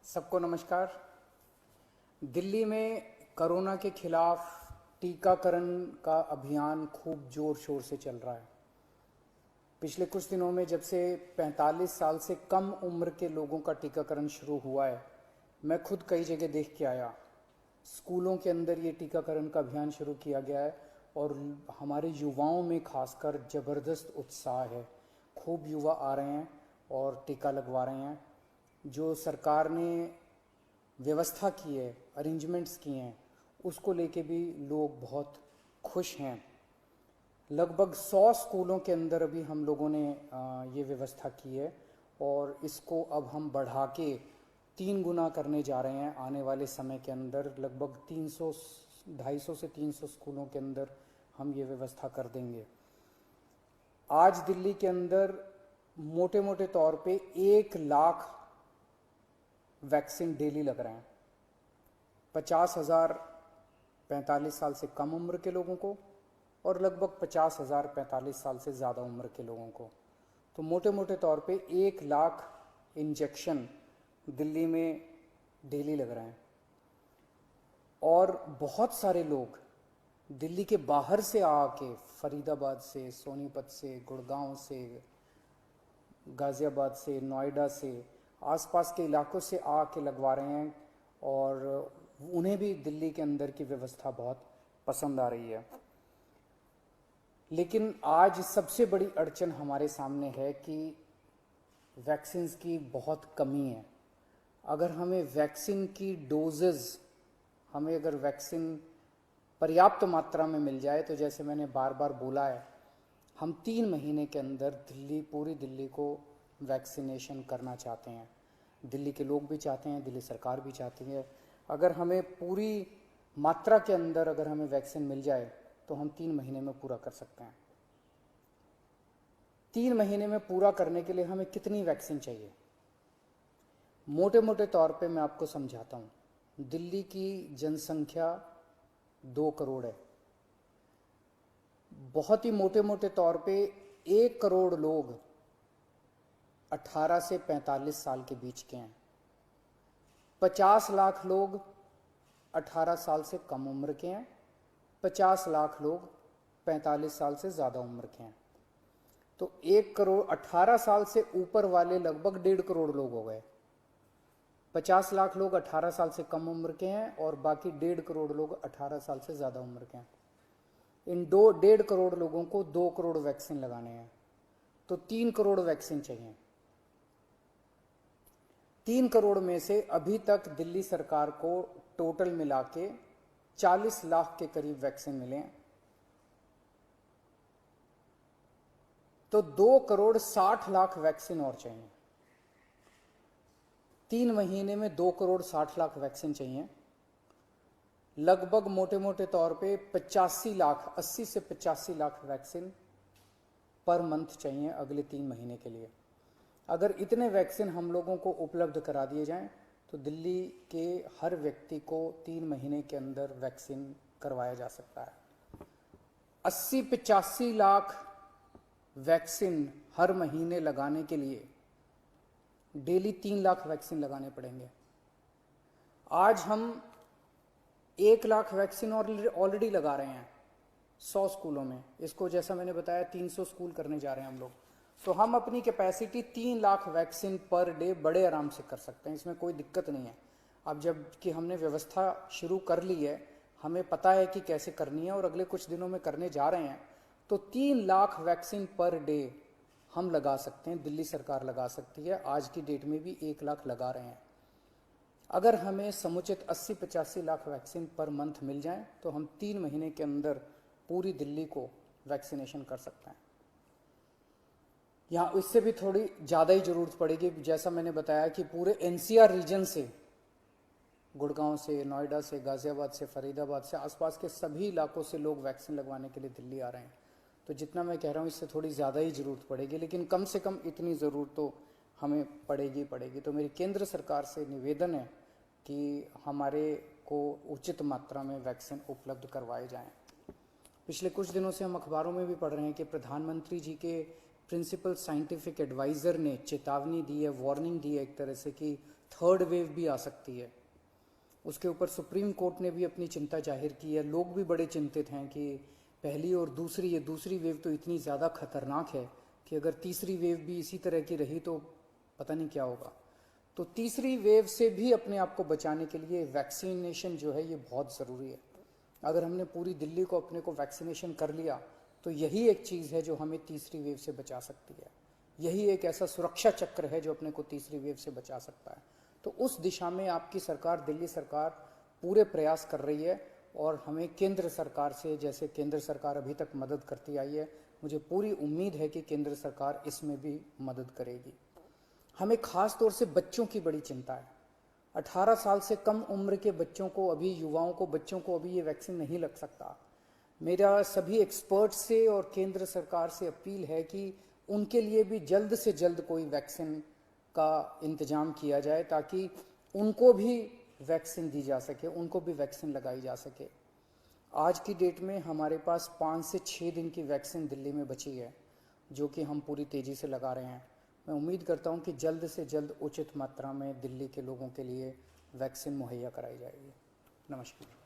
सबको नमस्कार। दिल्ली में कोरोना के खिलाफ टीकाकरण का अभियान खूब जोर शोर से चल रहा है। पिछले कुछ दिनों में जब से 45 साल से कम उम्र के लोगों का टीकाकरण शुरू हुआ है, मैं खुद कई जगह देख के आया। स्कूलों के अंदर ये टीकाकरण का अभियान शुरू किया गया है और हमारे युवाओं में खासकर ज़बरदस्त उत्साह है। खूब युवा आ रहे हैं और टीका लगवा रहे हैं। जो सरकार ने व्यवस्था की है, अरेंजमेंट्स किए हैं, उसको लेके भी लोग बहुत खुश हैं। लगभग 100 स्कूलों के अंदर अभी हम लोगों ने ये व्यवस्था की है और इसको अब हम बढ़ा के 3 गुना करने जा रहे हैं। आने वाले समय के अंदर लगभग 250 से 300 स्कूलों के अंदर हम ये व्यवस्था कर देंगे। आज दिल्ली के अंदर मोटे मोटे तौर पे 1 लाख वैक्सीन डेली लग रहे हैं। 50,000 45 साल से कम उम्र के लोगों को और लगभग 50,000 45 साल से ज़्यादा उम्र के लोगों को। तो मोटे मोटे तौर पे 1 लाख इंजेक्शन दिल्ली में डेली लग रहे हैं। और बहुत सारे लोग दिल्ली के बाहर से आके, फरीदाबाद से, सोनीपत से, गुड़गांव से, गाज़ियाबाद से, नोएडा से, आसपास के इलाकों से आके लगवा रहे हैं और उन्हें भी दिल्ली के अंदर की व्यवस्था बहुत पसंद आ रही है। लेकिन आज सबसे बड़ी अड़चन हमारे सामने है कि वैक्सीन्स की बहुत कमी है। अगर हमें वैक्सीन की डोजेज़, हमें अगर वैक्सीन पर्याप्त मात्रा में मिल जाए तो जैसे मैंने बार बार बोला है, हम 3 महीने के अंदर पूरी दिल्ली को वैक्सीनेशन करना चाहते हैं। दिल्ली के लोग भी चाहते हैं, दिल्ली सरकार भी चाहती है। अगर हमें पूरी मात्रा के अंदर अगर हमें वैक्सीन मिल जाए तो हम 3 महीने में पूरा कर सकते हैं। 3 महीने में पूरा करने के लिए हमें कितनी वैक्सीन चाहिए? मोटे मोटे तौर पे मैं आपको समझाता हूँ। दिल्ली की जनसंख्या 2 करोड़ है। बहुत ही मोटे मोटे तौर पे 1 करोड़ लोग 18 से 45 साल के बीच के हैं। 50 लाख लोग 18 साल से कम उम्र के हैं। 50 लाख लोग 45 साल से ज़्यादा उम्र के हैं। तो 1 करोड़ 18 साल से ऊपर वाले लगभग 1.5 करोड़ लोग हो गए। 50 लाख लोग 18 साल से कम उम्र के हैं और बाकी 1.5 करोड़ लोग 18 साल से ज़्यादा उम्र के हैं। इन 1.5 करोड़ लोगों को 2 करोड़ वैक्सीन लगाने हैं, तो 3 करोड़ वैक्सीन चाहिए। 3 करोड़ में से अभी तक दिल्ली सरकार को टोटल मिला के 40 लाख के करीब वैक्सीन मिले हैं। तो 2 करोड़ 60 लाख वैक्सीन और चाहिए। 3 महीने में 2 करोड़ 60 लाख वैक्सीन चाहिए। लगभग मोटे मोटे तौर पे 85 लाख, 80 से 85 लाख वैक्सीन पर मंथ चाहिए अगले 3 महीने के लिए। अगर इतने वैक्सीन हम लोगों को उपलब्ध करा दिए जाएं तो दिल्ली के हर व्यक्ति को 3 महीने के अंदर वैक्सीन करवाया जा सकता है। 80-85 लाख वैक्सीन हर महीने लगाने के लिए डेली 3 लाख वैक्सीन लगाने पड़ेंगे। आज हम 1 लाख वैक्सीन ऑलरेडी लगा रहे हैं 100 स्कूलों में। इसको जैसा मैंने बताया 300 स्कूल करने जा रहे हैं हम लोग। तो हम अपनी capacity 3 lakh vaccine per day बड़े आराम से कर सकते हैं, इसमें कोई दिक्कत नहीं है। अब जब कि हमने व्यवस्था शुरू कर ली है, हमें पता है कि कैसे करनी है और अगले कुछ दिनों में करने जा रहे हैं, तो 3 लाख वैक्सीन पर डे हम लगा सकते हैं, दिल्ली सरकार लगा सकती है। आज की डेट में भी 1 लाख लगा रहे हैं। अगर हमें समुचित 80-85 लाख वैक्सीन पर मंथ मिल जाए तो हम 3 महीने के अंदर पूरी दिल्ली को वैक्सीनेशन कर सकते हैं। यहाँ इससे भी थोड़ी ज़्यादा ही ज़रूरत पड़ेगी। जैसा मैंने बताया कि पूरे एनसीआर रीजन से, गुड़गांव से, नोएडा से, गाज़ियाबाद से, फरीदाबाद से, आसपास के सभी इलाकों से लोग वैक्सीन लगवाने के लिए दिल्ली आ रहे हैं। तो जितना मैं कह रहा हूँ इससे थोड़ी ज़्यादा ही ज़रूरत पड़ेगी, लेकिन कम से कम इतनी ज़रूरत तो हमें पड़ेगी। तो मेरी केंद्र सरकार से निवेदन है कि हमारे को उचित मात्रा में वैक्सीन उपलब्ध करवाए जाएं। पिछले कुछ दिनों से हम अखबारों में भी पढ़ रहे हैं कि प्रधानमंत्री जी के प्रिंसिपल साइंटिफिक एडवाइज़र ने चेतावनी दी है, वार्निंग दी है एक तरह से कि थर्ड वेव भी आ सकती है। उसके ऊपर सुप्रीम कोर्ट ने भी अपनी चिंता जाहिर की है। लोग भी बड़े चिंतित हैं कि पहली और दूसरी, ये दूसरी वेव तो इतनी ज़्यादा खतरनाक है कि अगर तीसरी वेव भी इसी तरह की रही तो पता नहीं क्या होगा। तो तीसरी वेव से भी अपने आप को बचाने के लिए वैक्सीनेशन जो है ये बहुत ज़रूरी है। अगर हमने पूरी दिल्ली को अपने को वैक्सीनेशन कर लिया तो यही एक चीज़ है जो हमें तीसरी वेव से बचा सकती है। यही एक ऐसा सुरक्षा चक्र है जो अपने को तीसरी वेव से बचा सकता है। तो उस दिशा में आपकी सरकार, दिल्ली सरकार पूरे प्रयास कर रही है और हमें केंद्र सरकार से, जैसे केंद्र सरकार अभी तक मदद करती आई है, मुझे पूरी उम्मीद है कि केंद्र सरकार इसमें भी मदद करेगी। हमें खास तौर से बच्चों की बड़ी चिंता है। 18 साल से कम उम्र के बच्चों को, अभी युवाओं को, बच्चों को अभी ये वैक्सीन नहीं लग सकता। मेरा सभी एक्सपर्ट से और केंद्र सरकार से अपील है कि उनके लिए भी जल्द से जल्द कोई वैक्सीन का इंतजाम किया जाए ताकि उनको भी वैक्सीन दी जा सके, उनको भी वैक्सीन लगाई जा सके। आज की डेट में हमारे पास 5 से 6 दिन की वैक्सीन दिल्ली में बची है जो कि हम पूरी तेज़ी से लगा रहे हैं। मैं उम्मीद करता हूं कि जल्द से जल्द उचित मात्रा में दिल्ली के लोगों के लिए वैक्सीन मुहैया कराई जाएगी। नमस्कार।